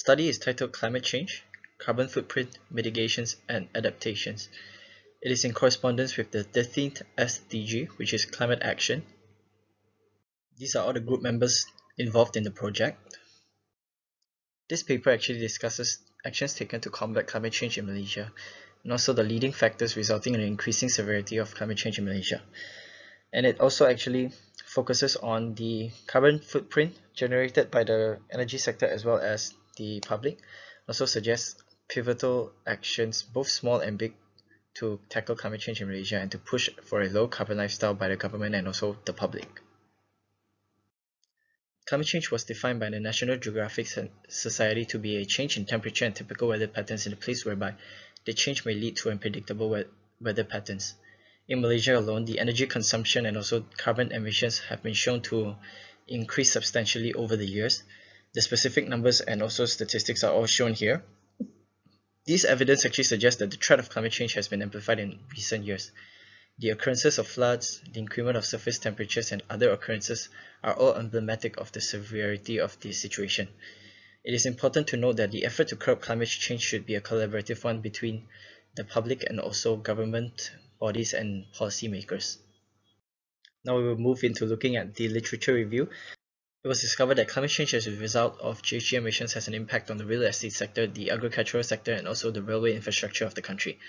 study is titled Climate Change, Carbon Footprint, Mitigations and Adaptations. It is in correspondence with the 13th SDG, which is Climate Action. These are all the group members involved in the project. This paper actually discusses actions taken to combat climate change in Malaysia, and also the leading factors resulting in an increasing severity of climate change in Malaysia. And it also actually focuses on the carbon footprint generated by the energy sector as well as the public. Also suggests pivotal actions, both small and big, to tackle climate change in Malaysia and to push for a low carbon lifestyle by the government and also the public. Climate change was defined by the National Geographic Society to be a change in temperature and typical weather patterns in a place whereby the change may lead to unpredictable weather patterns. In Malaysia alone, the energy consumption and also carbon emissions have been shown to increase substantially over the years. The specific numbers and also statistics are all shown here. These evidence actually suggests that the threat of climate change has been amplified in recent years. The occurrences of floods, the increment of surface temperatures, and other occurrences are all emblematic of the severity of the situation. It is important to note that the effort to curb climate change should be a collaborative one between the public and also government bodies and policymakers. Now we will move into looking at the literature review. It was discovered that climate change as a result of GHG emissions has an impact on the real estate sector, the agricultural sector, and also the railway infrastructure of the country.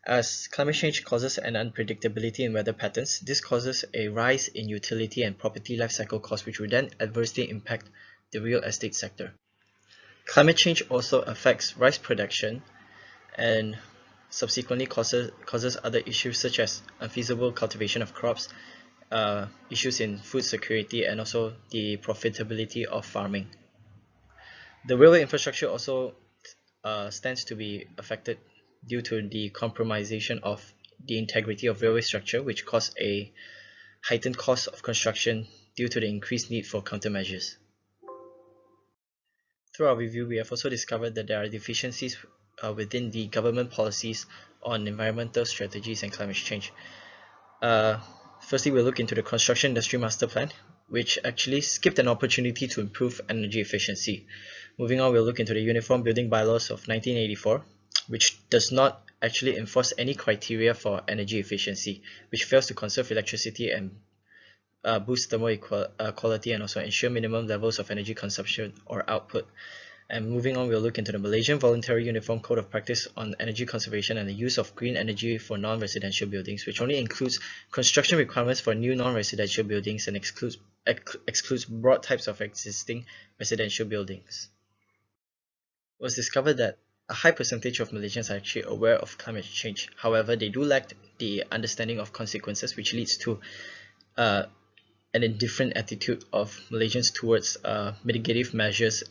As climate change causes an unpredictability in weather patterns, this causes a rise in utility and property life cycle costs, which will then adversely impact the real estate sector. Climate change also affects rice production and subsequently causes other issues such as unfeasible cultivation of crops, issues in food security, and also the profitability of farming. The railway infrastructure also stands to be affected due to the compromisation of the integrity of railway structure, which caused a heightened cost of construction due to the increased need for countermeasures. Through our review, we have also discovered that there are deficiencies within the government policies on environmental strategies and climate change. Firstly, we'll look into the Construction Industry Master Plan, which actually skipped an opportunity to improve energy efficiency. Moving on, we'll look into the Uniform Building Bylaws of 1984, which does not actually enforce any criteria for energy efficiency, which fails to conserve electricity and boost thermal quality and also ensure minimum levels of energy consumption or output. And moving on, we'll look into the Malaysian Voluntary Uniform Code of Practice on Energy Conservation and the Use of Green Energy for Non-Residential Buildings, which only includes construction requirements for new non-residential buildings and excludes broad types of existing residential buildings. It was discovered that a high percentage of Malaysians are actually aware of climate change. However, they do lack the understanding of consequences, which leads to an indifferent attitude of Malaysians towards mitigative measures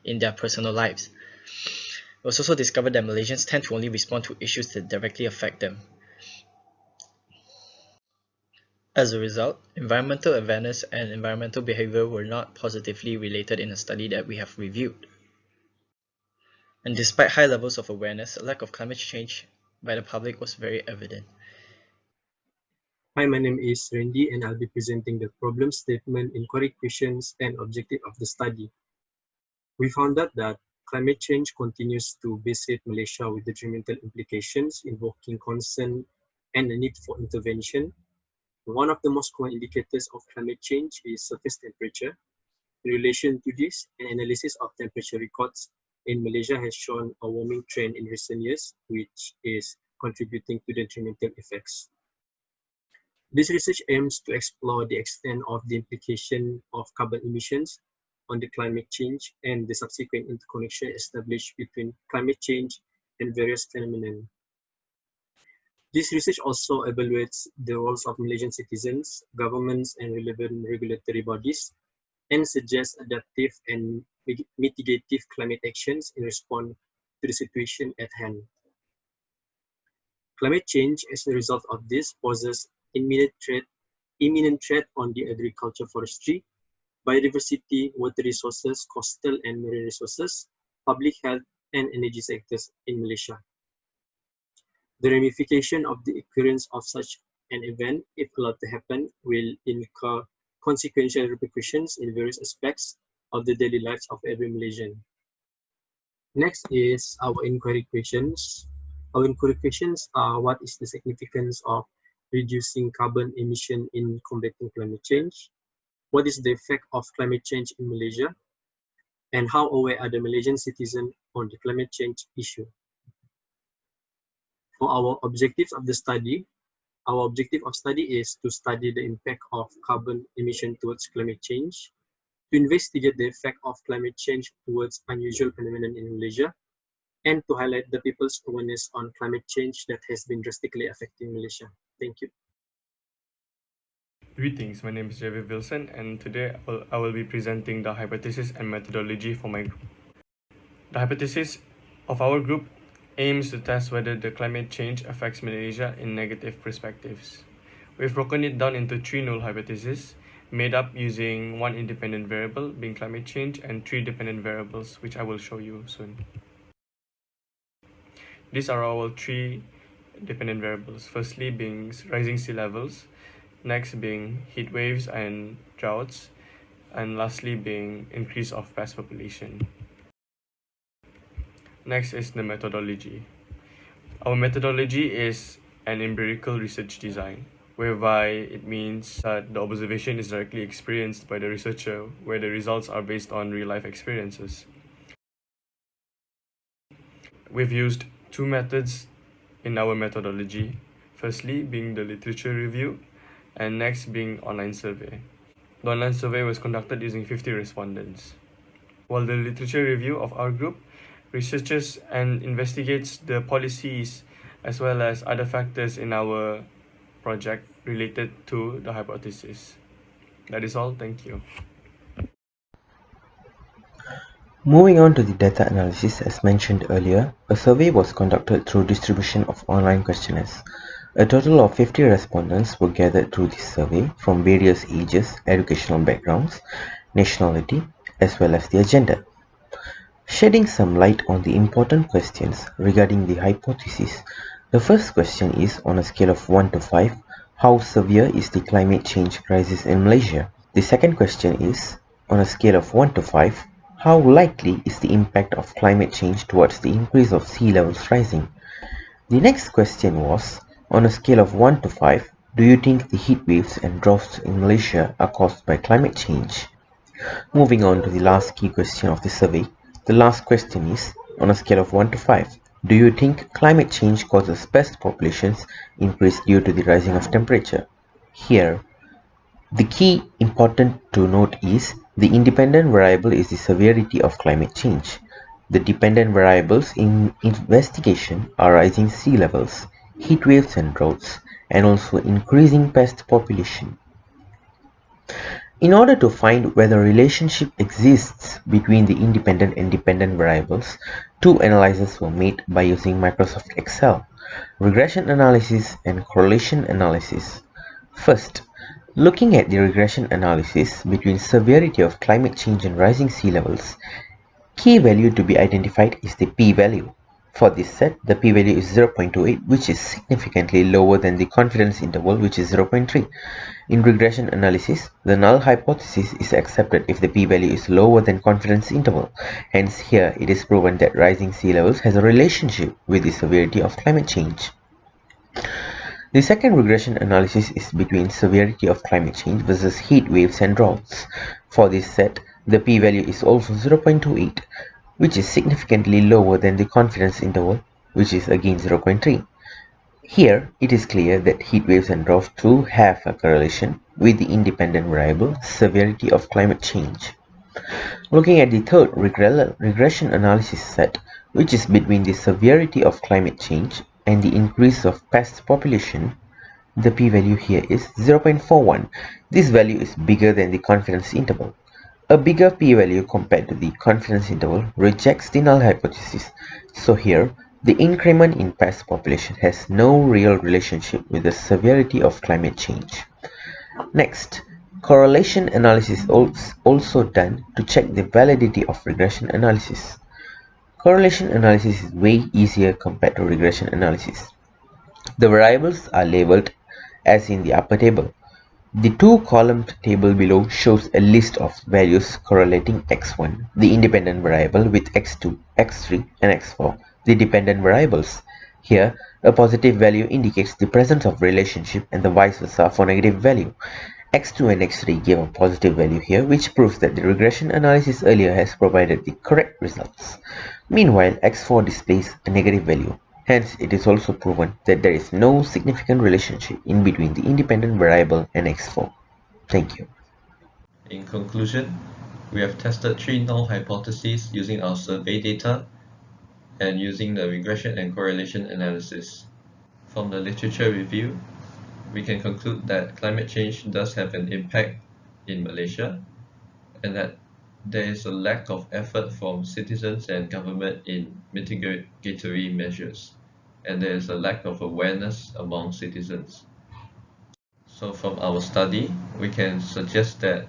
in their personal lives. It was also discovered that Malaysians tend to only respond to issues that directly affect them. As a result, environmental awareness and environmental behavior were not positively related in a study that we have reviewed. And despite high levels of awareness, a lack of climate change by the public was very evident. Hi, my name is Randy and I'll be presenting the problem statement, inquiry questions, and objective of the study. We found out that climate change continues to beset Malaysia with detrimental implications, invoking concern and the need for intervention. One of the most common indicators of climate change is surface temperature. In relation to this, an analysis of temperature records in Malaysia has shown a warming trend in recent years, which is contributing to the detrimental effects. This research aims to explore the extent of the implication of carbon emissions on the climate change and the subsequent interconnection established between climate change and various phenomena. This research also evaluates the roles of Malaysian citizens, governments, and relevant regulatory bodies, and suggests adaptive and mitigative climate actions in response to the situation at hand. Climate change, as a result of this, poses imminent threat on the agriculture, forestry, biodiversity, water resources, coastal and marine resources, public health, and energy sectors in Malaysia. The ramification of the occurrence of such an event, if allowed to happen, will incur consequential repercussions in various aspects of the daily lives of every Malaysian. Next is our inquiry questions. Our inquiry questions are: what is the significance of reducing carbon emission in combating climate change? What is the effect of climate change in Malaysia? And how aware are the Malaysian citizens on the climate change issue? For our objectives of the study, our objective of study is to study the impact of carbon emission towards climate change, to investigate the effect of climate change towards unusual phenomenon in Malaysia, and to highlight the people's awareness on climate change that has been drastically affecting Malaysia. Thank you. Greetings, my name is Javier Wilson, and today I will be presenting the hypothesis and methodology for my group. The hypothesis of our group aims to test whether the climate change affects Malaysia in negative perspectives. We've broken it down into three null hypotheses, made up using one independent variable, being climate change, and three dependent variables, which I will show you soon. These are our three dependent variables, firstly being rising sea levels, next being heat waves and droughts, and lastly being increase of pest population. Next is the methodology. Our methodology is an empirical research design, whereby it means that the observation is directly experienced by the researcher, where the results are based on real-life experiences. We've used two methods in our methodology, firstly being the literature review, and next being online survey. The online survey was conducted using 50 respondents, while the literature review of our group researches and investigates the policies as well as other factors in our project related to the hypothesis. That is all. Thank you. Moving on to the data analysis, as mentioned earlier, a survey was conducted through distribution of online questionnaires. A total of 50 respondents were gathered through this survey from various ages, educational backgrounds, nationality, as well as their gender. Shedding some light on the important questions regarding the hypothesis, the first question is, on a scale of 1 to 5, how severe is the climate change crisis in Malaysia? The second question is, on a scale of 1 to 5, how likely is the impact of climate change towards the increase of sea levels rising? The next question was, on a scale of 1 to 5, do you think the heat waves and droughts in Malaysia are caused by climate change? Moving on to the last key question of the survey, the last question is, on a scale of 1 to 5, do you think climate change causes pest populations increase due to the rising of temperature? Here, the key important to note is the independent variable is the severity of climate change. The dependent variables in investigation are rising sea levels, heat waves and droughts, and also increasing pest population. In order to find whether a relationship exists between the independent and dependent variables, two analyses were made by using Microsoft Excel: regression analysis and correlation analysis. First, looking at the regression analysis between severity of climate change and rising sea levels, key value to be identified is the p-value. For this set, the p-value is 0.28, which is significantly lower than the confidence interval, which is 0.3. In regression analysis, the null hypothesis is accepted if the p-value is lower than confidence interval. Hence, here it is proven that rising sea levels has a relationship with the severity of climate change. The second regression analysis is between severity of climate change versus heat waves and droughts. For this set, the p-value is also 0.28, which is significantly lower than the confidence interval, which is again 0.3. Here, it is clear that heat waves and droughts too have a correlation with the independent variable severity of climate change. Looking at the third regression analysis set, which is between the severity of climate change and the increase of pest population, the p-value here is 0.41. This value is bigger than the confidence interval. A bigger p-value compared to the confidence interval rejects the null hypothesis. So here, the increment in pest population has no real relationship with the severity of climate change. Next, correlation analysis is also done to check the validity of regression analysis. Correlation analysis is way easier compared to regression analysis. The variables are labeled as in the upper table. The two-column table below shows a list of values correlating x1, the independent variable, with x2, x3, and x4, the dependent variables. Here, a positive value indicates the presence of relationship and the vice versa for negative value. x2 and x3 give a positive value here, which proves that the regression analysis earlier has provided the correct results. Meanwhile, x4 displays a negative value. Hence, it is also proven that there is no significant relationship in between the independent variable and x4. Thank you. In conclusion, we have tested 3 null hypotheses using our survey data and using the regression and correlation analysis. From the literature review, we can conclude that climate change does have an impact in Malaysia and that there is a lack of effort from citizens and government in mitigatory measures, and there is a lack of awareness among citizens. So from our study, we can suggest that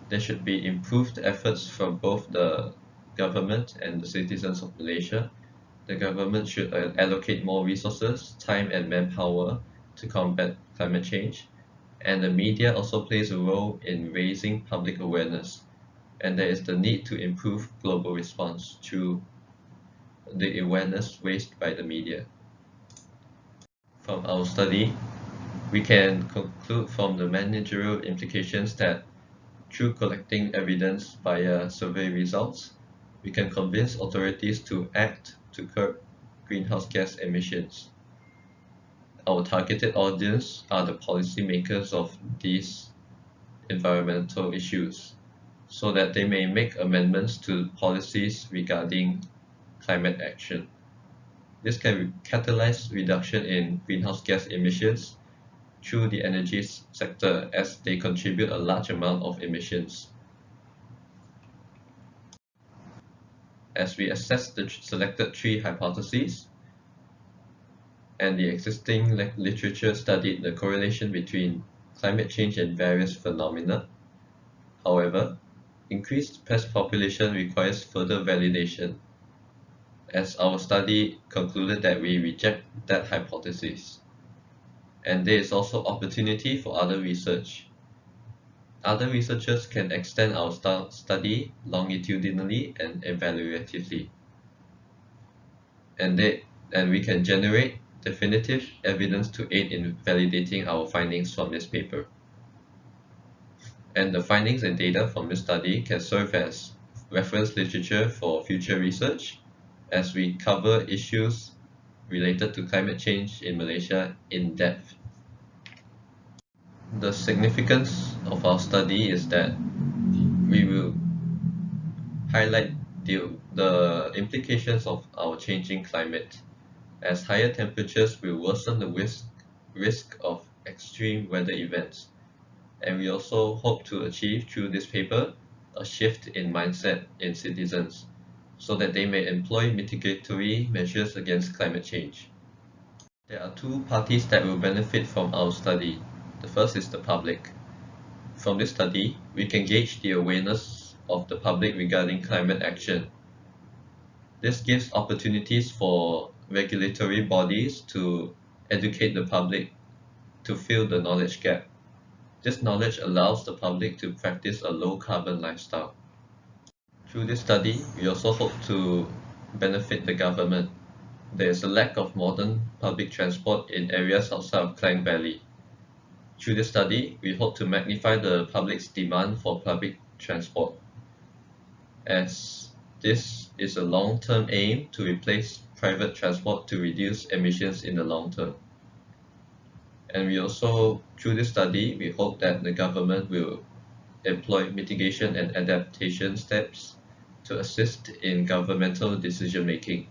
there should be improved efforts from both the government and the citizens of Malaysia. The government should allocate more resources, time and manpower to combat climate change, and the media also plays a role in raising public awareness, and there is the need to improve global response through the awareness raised by the media. From our study, we can conclude from the managerial implications that through collecting evidence via survey results, we can convince authorities to act to curb greenhouse gas emissions. Our targeted audience are the policymakers of these environmental issues, so that they may make amendments to policies regarding climate action. This can catalyze reduction in greenhouse gas emissions through the energy sector, as they contribute a large amount of emissions. As we assess the selected 3 hypotheses, and the existing literature studied the correlation between climate change and various phenomena. However, increased pest population requires further validation, as our study concluded that we reject that hypothesis. And there is also opportunity for other research. Other researchers can extend our study longitudinally and evaluatively. And we can generate definitive evidence to aid in validating our findings from this paper. And the findings and data from this study can serve as reference literature for future research, as we cover issues related to climate change in Malaysia in depth. The significance of our study is that we will highlight the implications of our changing climate, as higher temperatures will worsen the risk of extreme weather events. And we also hope to achieve through this paper a shift in mindset in citizens, so that they may employ mitigatory measures against climate change. There are 2 parties that will benefit from our study. The first is the public. From this study, we can gauge the awareness of the public regarding climate action. This gives opportunities for regulatory bodies to educate the public to fill the knowledge gap. This knowledge allows the public to practice a low-carbon lifestyle. Through this study, we also hope to benefit the government. There is a lack of modern public transport in areas outside of Klang Valley. Through this study, we hope to magnify the public's demand for public transport, as this is a long-term aim to replace private transport to reduce emissions in the long term. And we also, through this study, we hope that the government will employ mitigation and adaptation steps to assist in governmental decision making.